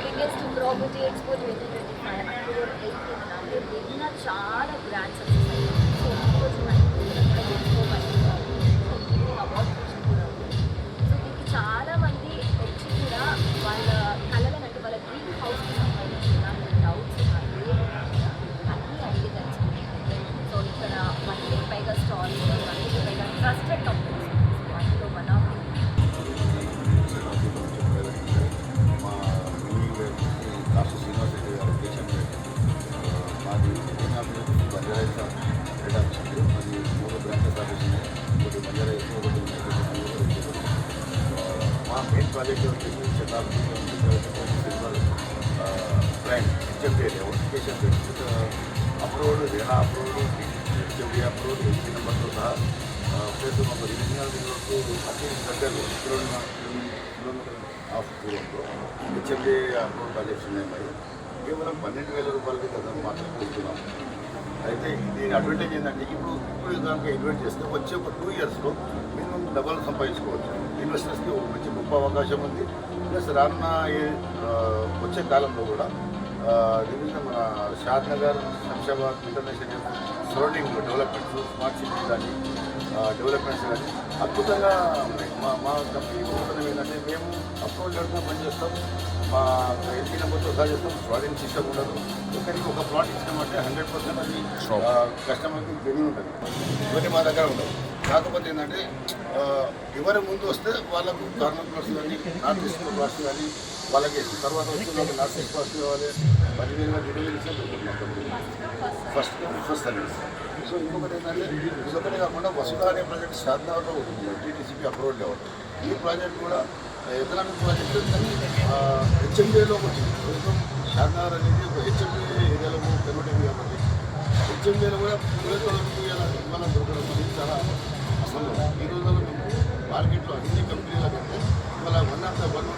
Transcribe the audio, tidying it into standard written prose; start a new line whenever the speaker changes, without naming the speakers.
Biggest property expo 2025 October 18న నిన్న చాలా grand success అయింది. సో ఈరోజు మనకి ఎక్స్పో అవార్డ్ కూడా ఉంది. సో దీనికి చాలా మంది వచ్చి కూడా వాళ్ళ కళలను అంటే వాళ్ళ డ్రీమ్ హౌస్కి సంబంధించిన డౌట్స్ అన్నీ అడిగేదాన్ని. సో ఇక్కడ 100కి పైగా స్టాల్స్, 100కి పైగా ట్రస్టెడ్ కంపెనీస్ అందులో మన
కాశీ శ్రీనివాస్ రెడ్డి గారు దేశం మాది బంజారా హెడ్ ఆఫీస్ ఉంది. అది 3 బ్రాంచెస్ ఆఫీస్ ఉన్నాయి. ఒకటి బంజారా ఎక్కువ, ఒకటి మా మెయిన్ ప్రాజెక్ట్ వచ్చేసి Shatabdi silver brand HMD education approved RERA approved HMD approved 8 నెంబర్తో సహా ప్లస్ ఒక రీజనల్ వరకు అతి దగ్గరలో కిలోమీటర్ ఆఫ్ దూరంలో హెచ్ఎండి అప్రూవ్ ప్రాజెక్ట్స్ ఉన్నాయి. మరి కేవలం 12,000 రూపాయలకి కదా మాట్లాడుకుంటున్నాం. అయితే దీని అడ్వాంటేజ్ ఏంటంటే ఇప్పుడు కనుక ఇన్వెస్ట్ చేస్తే వచ్చే ఒక 2 ఇయర్స్లో మినిమం డబల్ సంపాదించుకోవచ్చు. ఇన్వెస్టర్స్కి ఒక మంచి గొప్ప అవకాశం ఉంది. ప్లస్ రానున్న వచ్చే కాలంలో కూడా వివిధ మన Shadnagar, Shamshabad, international surrounding developments, smart city కానీ డెవలప్మెంట్స్ కానీ అద్భుతంగా ఉన్నాయి. మా కంపెనీ గొప్పతనం ఏంటంటే మేము అప్రోచ్ కడుతూ పనిచేస్తాం. మా ఎల్పీ నెంబర్తో సహా చేస్తాం. ఫ్రాడింగ్ సిస్టమ్ ఉండదు. ఒకరికి ఒక ప్లాట్ ఇచ్చినామంటే 100% అది కస్టమర్కి జెన్యూన్ ఉంటుంది. ఇవన్నీ మా దగ్గర ఉండవు. కాకపోతే ఏంటంటే ఎవరి ముందు వస్తే వాళ్ళకు కార్నర్ ప్లాట్స్ కానీ, నార్త్ ఈస్ట్ ప్లాట్స్ కానీ వాళ్ళకి తర్వాత వచ్చి వాళ్ళకి నార్త్ ఈస్ట్ ప్లాట్స్ కావాలి 10,000 డెలివరీ ఫస్ట్ సర్వీస్. సో ఇంకొకటి ఏంటంటే ఇదొకటి కాకుండా వసుధ అనే ప్రాజెక్ట్ షాద్నగర్లో ఉంటుంది. TTCP approval level. ఈ ప్రాజెక్ట్ కూడా ఎకనామిక్ ప్రాజెక్ట్ కానీ హెచ్ఎండిఏలోకి వచ్చింది. ప్రస్తుతం షాద్నగర్ అనేది ఒక హెచ్ఎండి ఏరియాలో కన్వర్ట్ అయింది కాబట్టి హెచ్ఎండిఏలో కూడా ఇవాళ దొరకడం అనేది చాలా అసలు. ఈ రోజుల్లో మేము మార్కెట్లో అన్ని కంపెనీల కంటే ఇవాళ 1 ఆఫ్ ద 1